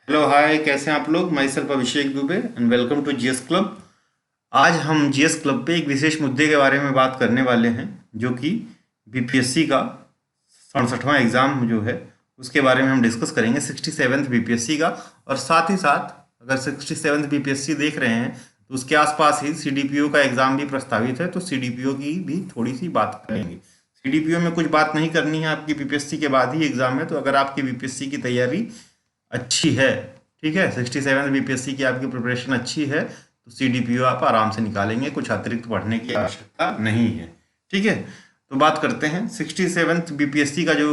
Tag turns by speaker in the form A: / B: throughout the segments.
A: Hello hi, कैसे हैं आप लोग। Myself Abhishek Dubey and welcome to GS club. आज हम जीएस क्लब पे एक विशेष मुद्दे के बारे में बात करने वाले हैं, जो कि बीपीएससी का 67वां एग्ज़ाम जो है उसके बारे में हम डिस्कस करेंगे, 67th बीपीएससी का। और साथ ही साथ अगर 67th बीपीएससी देख रहे हैं तो उसके आसपास ही सीडीपीओ का एग्ज़ाम भी प्रस्तावित है, तो सीडीपीओ की भी थोड़ी सी बात करेंगे। सीडीपीओ में कुछ बात नहीं करनी है, आपकी बीपीएससी के बाद ही एग्ज़ाम है, तो अगर आपकी बीपीएससी की तैयारी अच्छी है, ठीक है, 67 बीपीएससी की आपकी प्रिपरेशन अच्छी है, तो सीडीपीओ आप आराम से निकालेंगे, कुछ अतिरिक्त पढ़ने की आवश्यकता नहीं है। ठीक है, तो बात करते हैं 67 बीपीएससी का। जो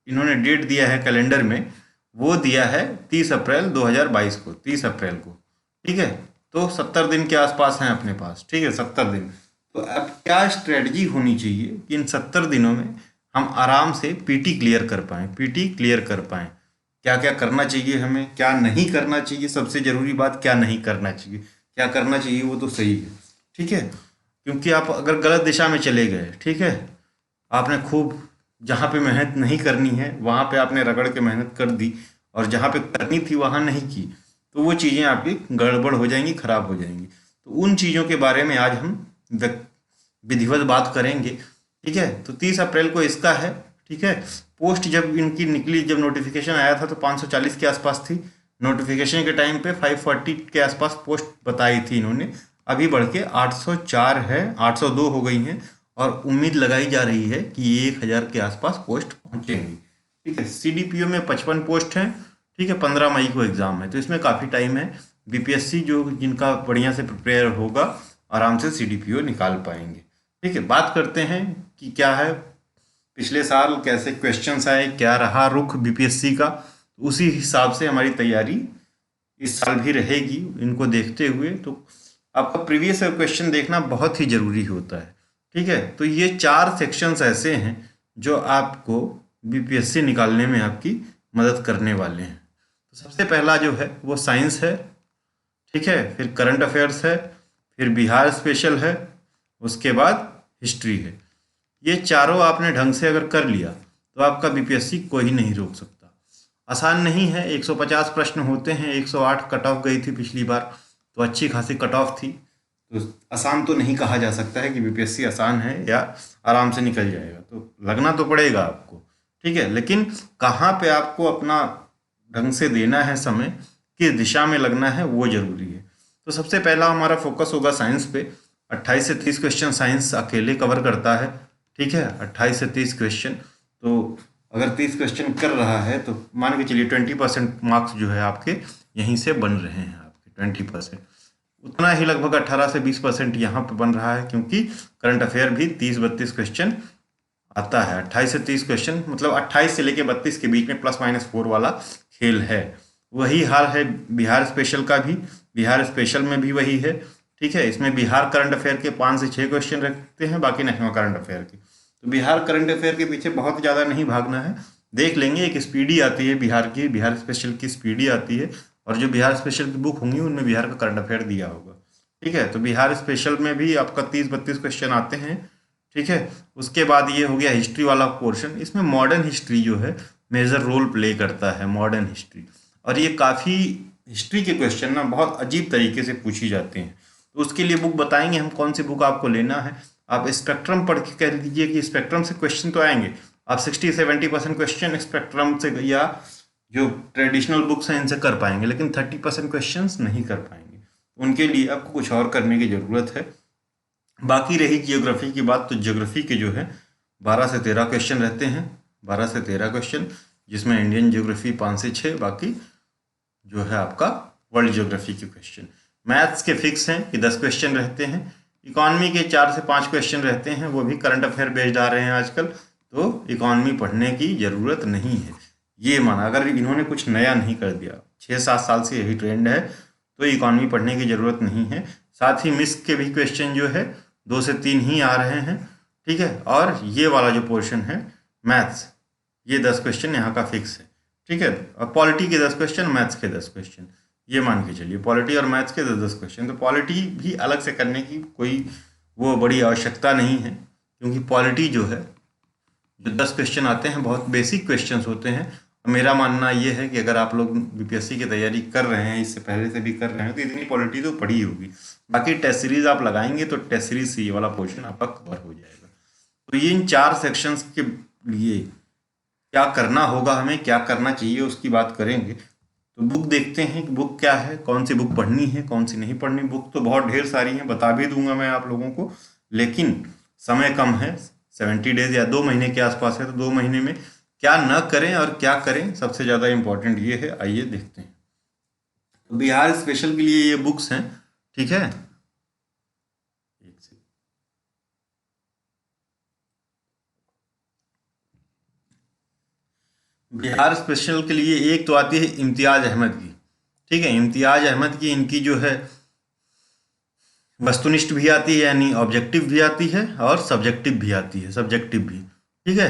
A: इन्होंने डेट दिया है कैलेंडर में, वो दिया है 30 अप्रैल 2022 को, 30 अप्रैल को। ठीक है, तो 70 दिन के आसपास हैं अपने पास। ठीक है, 70 दिन। तो अब क्या स्ट्रेटजी होनी चाहिए कि इन 70 दिनों में हम आराम से पीटी क्लियर कर पाएँ, पीटी क्लियर कर पाएँ। क्या क्या करना चाहिए हमें, क्या नहीं करना चाहिए, सबसे ज़रूरी बात क्या नहीं करना चाहिए। क्या करना चाहिए वो तो सही है, ठीक है, क्योंकि आप अगर गलत दिशा में चले गए, ठीक है, आपने खूब जहाँ पे मेहनत नहीं करनी है वहाँ पे आपने रगड़ के मेहनत कर दी, और जहाँ पे करनी थी वहाँ नहीं की, तो वो चीज़ें आपकी गड़बड़ हो जाएंगी, खराब हो जाएंगी। तो उन चीज़ों के बारे में आज हम विधिवत बात करेंगे। ठीक है, तो 30 अप्रैल को इसका है। ठीक है, पोस्ट जब इनकी निकली, जब नोटिफिकेशन आया था तो 540 के आसपास थी। नोटिफिकेशन के टाइम पे 540 के आसपास पोस्ट बताई थी इन्होंने, अभी बढ़ के 804 है, 802 हो गई हैं, और उम्मीद लगाई जा रही है कि ये 1000 के आसपास पोस्ट पहुंचेंगी। ठीक है, सीडीपीओ में 55 पोस्ट हैं। ठीक है, 15 मई को एग्ज़ाम है, तो इसमें काफ़ी टाइम है। बीपीएससी जो जिनका बढ़िया से प्रिपेयर होगा आराम से सीडीपीओ निकाल पाएंगे। ठीक है, बात करते हैं कि क्या है पिछले साल, कैसे क्वेश्चंस आए, क्या रहा रुख बीपीएससी का, तो उसी हिसाब से हमारी तैयारी इस साल भी रहेगी। इनको देखते हुए तो आपका प्रीवियस क्वेश्चन देखना बहुत ही ज़रूरी होता है। ठीक है, तो ये 4 सेक्शंस ऐसे हैं जो आपको बीपीएससी निकालने में आपकी मदद करने वाले हैं। तो सबसे पहला जो है वो साइंस है। ठीक है, फिर करंट अफेयर्स है, फिर बिहार स्पेशल है, उसके बाद हिस्ट्री है। ये चारों आपने ढंग से अगर कर लिया तो आपका बीपीएससी कोई नहीं रोक सकता। आसान नहीं है, 150 प्रश्न होते हैं, 108 कट ऑफ गई थी पिछली बार, तो अच्छी खासी कट ऑफ थी। तो आसान तो नहीं कहा जा सकता है कि बीपीएससी आसान है या आराम से निकल जाएगा, तो लगना तो पड़ेगा आपको। ठीक है, लेकिन कहाँ पे आपको अपना ढंग से देना है समय, किस दिशा में लगना है, वो जरूरी है। तो सबसे पहला हमारा फोकस होगा साइंस पे। 28 से 30 क्वेश्चन साइंस अकेले कवर करता है। ठीक है, 28 से 30 क्वेश्चन, तो अगर 30 क्वेश्चन कर रहा है तो मान के चलिए 20% मार्क्स जो है आपके यहीं से बन रहे हैं, आपके 20%। उतना ही लगभग 18 से 20% यहाँ पे बन रहा है, क्योंकि करंट अफेयर भी 30-32 क्वेश्चन आता है। 28 से 30 क्वेश्चन मतलब 28 से लेके 32 के बीच में +-4 वाला खेल है। वही हाल है बिहार स्पेशल का भी, बिहार स्पेशल में भी वही है। ठीक है, इसमें बिहार करंट अफेयर के 5 से 6 क्वेश्चन रखते हैं, बाकी नेशनल करंट अफेयर के। तो बिहार करंट अफेयर के पीछे बहुत ज़्यादा नहीं भागना है, देख लेंगे। एक स्पीडी आती है बिहार की, बिहार स्पेशल की स्पीडी आती है, और जो बिहार स्पेशल की बुक होंगी उनमें बिहार का करंट अफेयर दिया होगा। ठीक है, तो बिहार स्पेशल में भी आपका 30-32 क्वेश्चन आते हैं। ठीक है, उसके बाद ये हो गया हिस्ट्री वाला पोर्शन। इसमें मॉडर्न हिस्ट्री जो है मेजर रोल प्ले करता है, मॉडर्न हिस्ट्री। और ये काफ़ी हिस्ट्री के क्वेश्चन ना बहुत अजीब तरीके से पूछी जाते हैं, तो उसके लिए बुक बताएंगे हम कौन सी बुक आपको लेना है। आप स्पेक्ट्रम पढ़ के कह दीजिए कि स्पेक्ट्रम से क्वेश्चन तो आएंगे। आप 60-70% क्वेश्चन स्पेक्ट्रम से या जो ट्रेडिशनल बुक्स हैं इनसे कर पाएंगे, लेकिन 30% क्वेश्चन नहीं कर पाएंगे। उनके लिए आपको कुछ और करने की ज़रूरत है। बाकी रही जियोग्राफी की बात, तो जियोग्राफी के जो है 12 से 13 क्वेश्चन रहते हैं, 12 से 13 क्वेश्चन, जिसमें इंडियन जियोग्राफी 5 से 6, बाकी जो है आपका वर्ल्ड जियोग्राफी के क्वेश्चन। मैथ्स के फिक्स हैं कि 10 क्वेश्चन रहते हैं। इकॉनमी के 4 से 5 क्वेश्चन रहते हैं, वो भी करंट अफेयर बेस्ड आ रहे हैं आजकल, तो इकॉनमी पढ़ने की ज़रूरत नहीं है। ये माना अगर इन्होंने कुछ नया नहीं कर दिया, 6-7 साल से यही ट्रेंड है, तो इकॉनमी पढ़ने की ज़रूरत नहीं है। साथ ही मिस के भी क्वेश्चन जो है 2 से 3 ही आ रहे हैं। ठीक है, और ये वाला जो पोर्शन है मैथ्स, ये 10 क्वेश्चन यहाँ का फिक्स है। ठीक है, और पॉलिटी के 10 क्वेश्चन, मैथ्स के 10 क्वेश्चन, ये मान के चलिए पॉलिटी और मैथ्स के 10-10 क्वेश्चन। तो पॉलिटी भी अलग से करने की कोई वो बड़ी आवश्यकता नहीं है, क्योंकि पॉलिटी जो है जो 10 क्वेश्चन आते हैं बहुत बेसिक क्वेश्चंस होते हैं। मेरा मानना ये है कि अगर आप लोग बीपीएससी की तैयारी कर रहे हैं, इससे पहले से भी कर रहे हैं, तो इतनी पॉलिटी तो पढ़ी होगी। बाकी टेस्ट सीरीज आप लगाएंगे तो टेस्ट सीरीज से ये वाला पोर्शन आपका कवर हो जाएगा। तो ये इन 4 सेक्शंस के लिए क्या करना होगा, हमें क्या करना चाहिए, उसकी बात करेंगे। तो बुक देखते हैं कि बुक क्या है, कौन सी बुक पढ़नी है, कौन सी नहीं पढ़नी। बुक तो बहुत ढेर सारी हैं, बता भी दूंगा मैं आप लोगों को, लेकिन समय कम है, 70 डेज या 2 महीने के आसपास है। तो 2 महीने में क्या न करें और क्या करें, सबसे ज़्यादा इम्पोर्टेंट ये है। आइए देखते हैं। तो बिहार स्पेशल के लिए ये बुक्स हैं, ठीक है। बिहार स्पेशल के लिए एक तो आती है इम्तियाज अहमद की, ठीक है। इम्तियाज अहमद की इनकी जो है वस्तुनिष्ठ भी आती है, यानी ऑब्जेक्टिव भी आती है, और सब्जेक्टिव भी आती है, सब्जेक्टिव भी, ठीक है।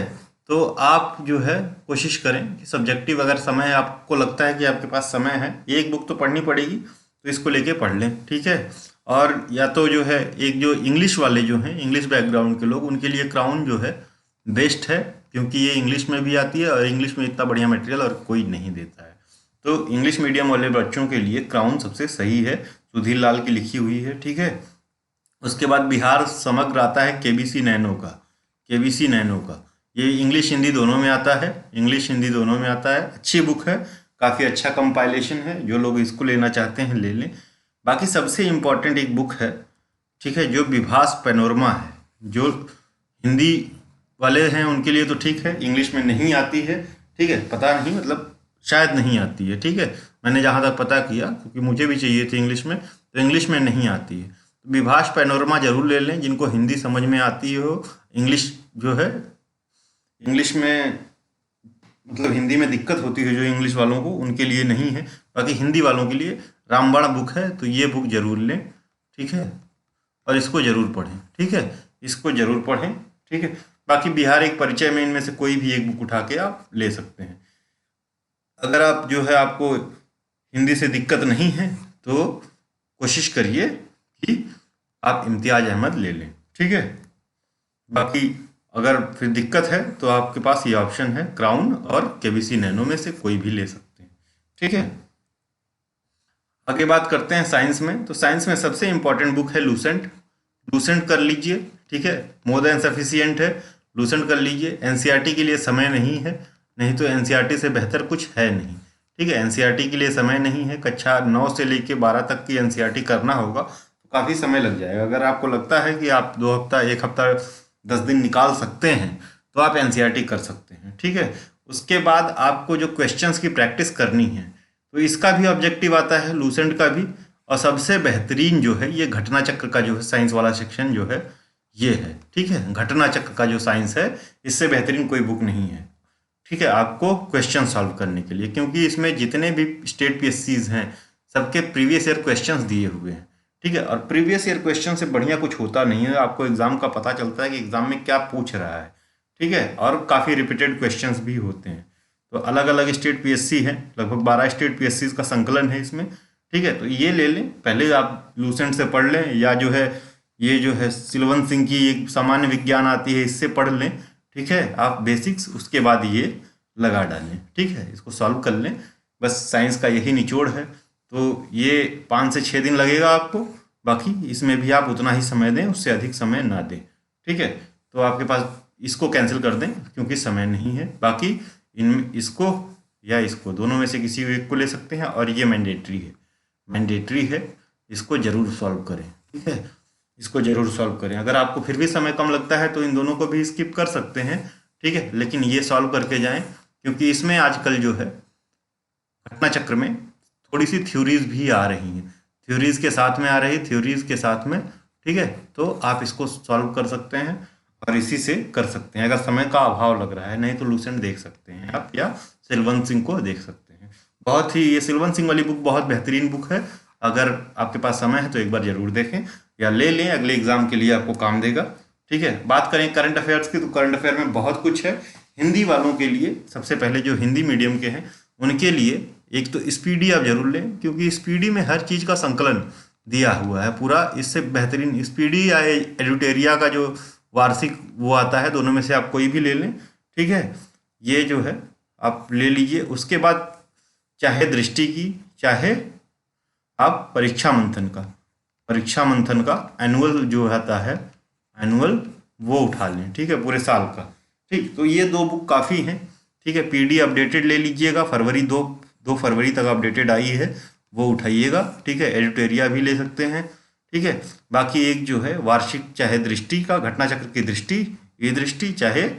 A: तो आप जो है कोशिश करें कि सब्जेक्टिव, अगर समय आपको लगता है कि आपके पास समय है, एक बुक तो पढ़नी पड़ेगी, तो इसको लेके पढ़ लें, ठीक है। और या तो जो है एक जो इंग्लिश वाले जो हैं, इंग्लिश बैकग्राउंड के लोग, उनके लिए क्राउन जो है बेस्ट है, क्योंकि ये इंग्लिश में भी आती है और इंग्लिश में इतना बढ़िया मटेरियल और कोई नहीं देता है। तो इंग्लिश मीडियम वाले बच्चों के लिए क्राउन सबसे सही है, सुधीर लाल की लिखी हुई है, ठीक है। उसके बाद बिहार समग्र आता है केबीसी नैनो का, केबीसी नैनो का। ये इंग्लिश हिंदी दोनों में आता है, इंग्लिश हिंदी दोनों में आता है। अच्छी बुक है, काफ़ी अच्छा कंपाइलेशन है, जो लोग इसको लेना चाहते हैं ले लें। बाकी सबसे इम्पोर्टेंट एक बुक है, ठीक है, जो विभास पैनोरमा है। जो हिंदी वाले हैं उनके लिए तो ठीक है, इंग्लिश में नहीं आती है, ठीक है। पता नहीं, मतलब शायद नहीं आती है, ठीक है। मैंने जहाँ तक पता किया, क्योंकि मुझे भी चाहिए थी इंग्लिश में, तो इंग्लिश में नहीं आती है। तो विभास पैनोरमा जरूर ले लें, जिनको हिंदी समझ में आती हो। इंग्लिश जो है, इंग्लिश में मतलब हिंदी में दिक्कत होती है जो इंग्लिश वालों को, उनके लिए नहीं है। बाकी हिंदी वालों के लिए रामबाण बुक है, तो ये बुक जरूर लें, ठीक है। और इसको जरूर पढ़ें, ठीक है, इसको जरूर पढ़ें, ठीक है। बाकी बिहार एक परिचय में इनमें से कोई भी एक बुक उठा के आप ले सकते हैं। अगर आप जो है आपको हिंदी से दिक्कत नहीं है, तो कोशिश करिए कि आप इम्तियाज अहमद ले लें, ठीक है। बाकी अगर फिर दिक्कत है तो आपके पास ये ऑप्शन है, क्राउन और केबीसी नैनो में से कोई भी ले सकते हैं, ठीक है। आगे बात करते हैं साइंस में। तो साइंस में सबसे इंपॉर्टेंट बुक है लूसेंट। लूसेंट कर लीजिए, ठीक है, मोर देन सफिशियंट है, लूसेंट कर लीजिए। एनसीईआरटी के लिए समय नहीं है, नहीं तो एनसीईआरटी से बेहतर कुछ है नहीं, ठीक है। एनसीईआरटी के लिए समय नहीं है, कक्षा 9 से लेके 12 तक की एनसीईआरटी करना होगा, तो काफ़ी समय लग जाएगा। अगर आपको लगता है कि आप 2 हफ्ता, 1 हफ्ता, 10 दिन निकाल सकते हैं, तो आप एनसीईआरटी कर सकते हैं, ठीक है। उसके बाद आपको जो क्वेश्चंस की प्रैक्टिस करनी है, तो इसका भी ऑब्जेक्टिव आता है, लूसेंट का भी। और सबसे बेहतरीन जो है ये घटना चक्र का जो है साइंस वाला सेक्शन जो है ये है, ठीक है। घटना चक्र का जो साइंस है, इससे बेहतरीन कोई बुक नहीं है, ठीक है, आपको क्वेश्चन सॉल्व करने के लिए। क्योंकि इसमें जितने भी स्टेट पीएससीज हैं, सबके प्रीवियस ईयर क्वेश्चंस दिए हुए हैं, ठीक है। और प्रीवियस ईयर क्वेश्चन से बढ़िया कुछ होता नहीं है, आपको एग्जाम का पता चलता है कि एग्जाम में क्या पूछ रहा है, ठीक है। और काफ़ी रिपीटेड क्वेश्चंस भी होते हैं। तो अलग अलग स्टेट पीएससी हैं, लगभग 12 स्टेट पीएससी का संकलन है इसमें, ठीक है। तो ये ले लें, पहले आप लूसेंट से पढ़ लें, या जो है ये जो है सिलवंत सिंह की एक सामान्य विज्ञान आती है, इससे पढ़ लें, ठीक है, आप बेसिक्स। उसके बाद ये लगा डालें, ठीक है, इसको सॉल्व कर लें। बस साइंस का यही निचोड़ है। तो ये 5 से 6 दिन लगेगा आपको। बाकी इसमें भी आप उतना ही समय दें, उससे अधिक समय ना दें, ठीक है। तो आपके पास इसको कैंसिल कर दें क्योंकि समय नहीं है। बाकी इन इसको या इसको, दोनों में से किसी एक को ले सकते हैं। और ये मैंडेटरी है, मैंडेटरी है, इसको जरूर सॉल्व करें, ठीक है, इसको जरूर सॉल्व करें। अगर आपको फिर भी समय कम लगता है तो इन दोनों को भी स्किप कर सकते हैं, ठीक है, लेकिन ये सॉल्व करके जाएं, क्योंकि इसमें आजकल जो है घटना चक्र में थोड़ी सी थ्योरीज भी आ रही हैं, थ्योरीज के साथ में आ रही, थ्योरीज के साथ में, ठीक है। तो आप इसको सॉल्व कर सकते हैं और इसी से कर सकते हैं, अगर समय का अभाव लग रहा है। नहीं तो लूसेंट देख सकते हैं आप, या सिलवंत सिंह को देख सकते हैं। बहुत ही, ये सिलवंत सिंह वाली बुक बहुत बेहतरीन बुक है। अगर आपके पास समय है तो एक बार जरूर देखें या ले लें, अगले एग्जाम के लिए आपको काम देगा, ठीक है। बात करें करंट अफेयर्स की, तो करंट अफेयर में बहुत कुछ है। हिंदी वालों के लिए सबसे पहले, जो हिंदी मीडियम के हैं उनके लिए एक तो स्पीडी आप जरूर लें, क्योंकि स्पीडी में हर चीज़ का संकलन दिया हुआ है पूरा। इससे बेहतरीन स्पीडी या एडुटेरिया का जो वार्षिक वो आता है, दोनों में से आप कोई भी ले लें, ठीक है। ये जो है आप ले लीजिए। उसके बाद चाहे दृष्टि की, चाहे आप परीक्षा मंथन का एनुअल जो आता है, एनुअल वो उठा लें, ठीक है, पूरे साल का। ठीक, तो ये 2 बुक काफ़ी हैं, ठीक है। पीडी अपडेटेड ले लीजिएगा, फरवरी 2 फरवरी तक अपडेटेड आई है, वो उठाइएगा, ठीक है। एडिटोरिया भी ले सकते हैं, ठीक है। बाकी एक जो है वार्षिक, चाहे दृष्टि का, घटना चक्र की दृष्टि, ये दृष्टि, चाहे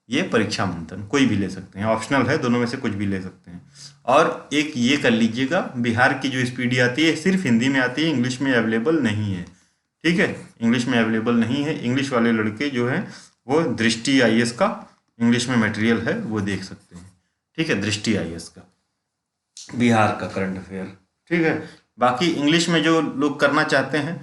A: ये परीक्षा मंथन, कोई भी ले सकते हैं, ऑप्शनल है, दोनों में से कुछ भी ले सकते हैं। और एक ये कर लीजिएगा, बिहार की जो स्पीडी आती है सिर्फ हिंदी में आती है, इंग्लिश में अवेलेबल नहीं है, ठीक है। इंग्लिश में अवेलेबल नहीं है। इंग्लिश वाले लड़के जो हैं वो दृष्टि आईएएस का इंग्लिश में मटेरियल है, वो देख सकते हैं, ठीक है। दृष्टि आईएएस का बिहार का करंट अफेयर, ठीक है। बाकी इंग्लिश में जो लोग करना चाहते हैं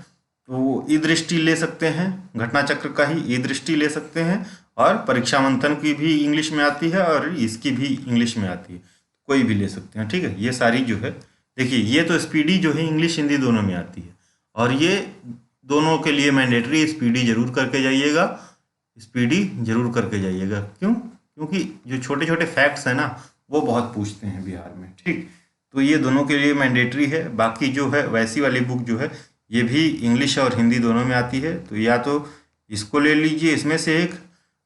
A: तो वो ई दृष्टि ले सकते हैं, घटना चक्र का ही ई दृष्टि ले सकते हैं, और परीक्षा मंथन की भी इंग्लिश में आती है और इसकी भी इंग्लिश में आती है, कोई भी ले सकते हैं, ठीक है। ये सारी जो है, देखिए ये तो स्पीडी जो है इंग्लिश हिंदी दोनों में आती है, और ये दोनों के लिए मैंडेटरी स्पीडी जरूर करके जाइएगा, स्पीडी जरूर करके जाइएगा। क्यों? क्योंकि जो छोटे छोटे फैक्ट्स हैं ना, वो बहुत पूछते हैं बिहार में, ठीक। तो ये दोनों के लिए मैंडेटरी है। बाकी जो है वैसी वाली बुक जो है ये भी इंग्लिश और हिंदी दोनों में आती है, तो या तो इसको ले लीजिए इसमें से एक,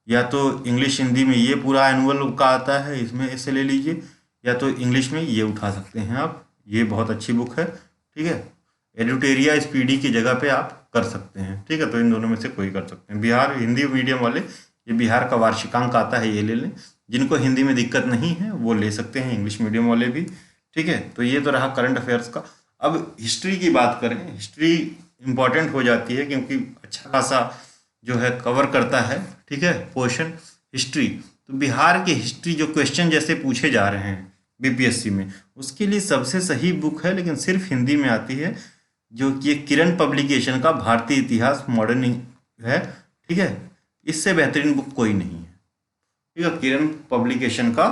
A: या तो इंग्लिश हिंदी में ये पूरा एनुअल का आता है, इसमें इसे ले लीजिए, या तो इंग्लिश में ये उठा सकते हैं आप, ये बहुत अच्छी बुक है, ठीक है। एडिटोरिया स्पीडी की जगह पे आप कर सकते हैं, ठीक है। तो इन दोनों में से कोई कर सकते हैं। बिहार हिंदी मीडियम वाले ये बिहार का वार्षिकांक आता है, ये ले लें। जिनको हिंदी में दिक्कत नहीं है वो ले सकते हैं, इंग्लिश मीडियम वाले भी, ठीक है। तो ये तो रहा करंट अफेयर्स का। अब हिस्ट्री की बात करें, हिस्ट्री इंपॉर्टेंट हो जाती है क्योंकि अच्छा खासा जो है कवर करता है, ठीक है, पोर्शन हिस्ट्री। तो बिहार के हिस्ट्री जो क्वेश्चन जैसे पूछे जा रहे हैं बीपीएससी में, उसके लिए सबसे सही बुक है, लेकिन सिर्फ हिंदी में आती है, जो कि किरण पब्लिकेशन का भारतीय इतिहास मॉडर्न है, ठीक है। इससे बेहतरीन बुक कोई नहीं है, ठीक है। किरण पब्लिकेशन का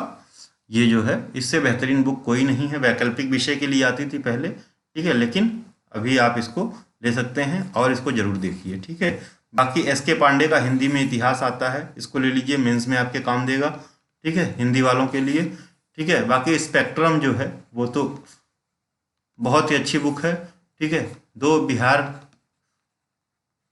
A: ये जो है, इससे बेहतरीन बुक कोई नहीं है। वैकल्पिक विषय के लिए आती थी पहले, ठीक है, लेकिन अभी आप इसको ले सकते हैं और इसको जरूर देखिए, ठीक है। बाकी एसके पांडे का हिंदी में इतिहास आता है, इसको ले लीजिए, मेंस में आपके काम देगा, ठीक है, हिंदी वालों के लिए, ठीक है। बाकी स्पेक्ट्रम जो है वो तो बहुत ही अच्छी बुक है, ठीक है। दो बिहार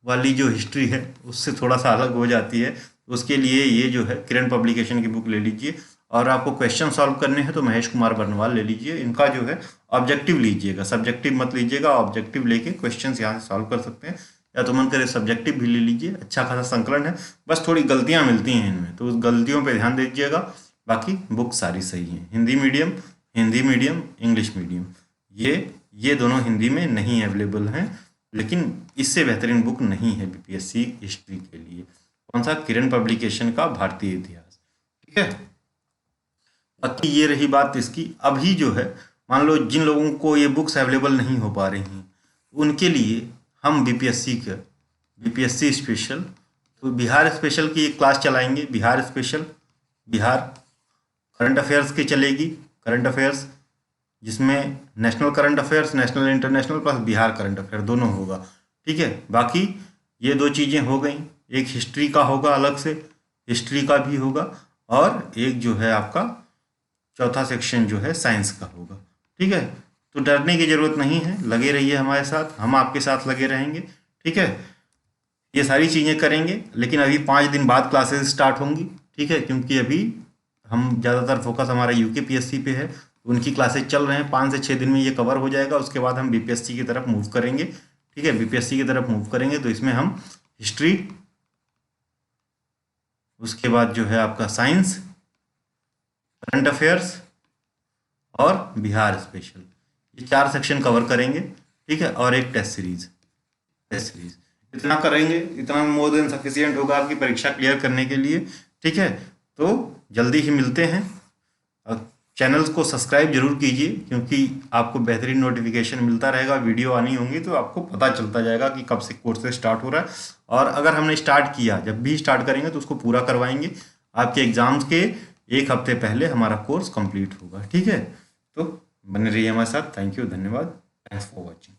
A: वाली जो हिस्ट्री है उससे थोड़ा सा अलग हो जाती है, उसके लिए ये जो है किरण पब्लिकेशन की बुक ले लीजिए। और आपको क्वेश्चन सॉल्व करने हैं तो महेश कुमार बर्नवाल ले लीजिए, इनका जो है ऑब्जेक्टिव लीजिएगा, सब्जेक्टिव मत लीजिएगा, ऑब्जेक्टिव लेके क्वेश्चंस यहाँ से सॉल्व कर सकते हैं, या तो मन करे सब्जेक्टिव भी ले लीजिए, अच्छा खासा संकलन है, बस थोड़ी गलतियाँ मिलती हैं इनमें, तो उस गलतियों पर ध्यान दीजिएगा। बाकी बुक सारी सही हैं, हिंदी मीडियम, इंग्लिश मीडियम, ये दोनों हिंदी में नहीं अवेलेबल हैं, लेकिन इससे बेहतरीन बुक नहीं है बीपीएससी हिस्ट्री के लिए। कौन सा? किरण पब्लिकेशन का भारतीय इतिहास, ठीक है। बाकी ये रही बात इसकी। अभी जो है मान लो जिन लोगों को ये बुक्स अवेलेबल नहीं हो पा रही हैं, उनके लिए हम बीपीएससी स्पेशल, तो बिहार स्पेशल की एक क्लास चलाएंगे, Bihar special, Bihar current affairs की चलेगी, करंट अफेयर्स जिसमें national current affairs, national international plus Bihar current affair दोनों होगा, ठीक है। बाकी ये 2 चीज़ें हो गई, एक हिस्ट्री का होगा अलग से, हिस्ट्री का भी होगा, और एक जो है आपका चौथा सेक्शन जो है साइंस का होगा, ठीक है। तो डरने की ज़रूरत नहीं है, लगे रहिए हमारे साथ, हम आपके साथ लगे रहेंगे, ठीक है। ये सारी चीज़ें करेंगे, लेकिन अभी 5 दिन बाद क्लासेस स्टार्ट होंगी, ठीक है, क्योंकि अभी हम ज़्यादातर फोकस हमारा यूकेपीएससी पे है, उनकी क्लासेस चल रहे हैं, 5 से 6 दिन में ये कवर हो जाएगा। उसके बाद हम बीपीएससी की तरफ मूव करेंगे, ठीक है, बीपीएससी की तरफ मूव करेंगे, तो इसमें हम हिस्ट्री, उसके बाद जो है आपका साइंस, करंट अफेयर्स और बिहार स्पेशल, ये 4 सेक्शन कवर करेंगे, ठीक है। और एक टेस्ट सीरीज, इतना करेंगे, इतना मोर देन सफिशिएंट होगा आपकी परीक्षा क्लियर करने के लिए, ठीक है। तो जल्दी ही मिलते हैं, चैनल्स को सब्सक्राइब जरूर कीजिए, क्योंकि आपको बेहतरीन नोटिफिकेशन मिलता रहेगा, वीडियो आनी होंगी तो आपको पता चलता जाएगा कि कब से कोर्सेज स्टार्ट हो रहा है। और अगर हमने स्टार्ट किया, जब भी स्टार्ट करेंगे तो उसको पूरा करवाएंगे, आपके एग्जाम्स के 1 हफ्ते पहले हमारा कोर्स कंप्लीट होगा, ठीक है। तो बने रहिए हमारे साथ, थैंक यू, धन्यवाद, थैंक्स फॉर वॉचिंग।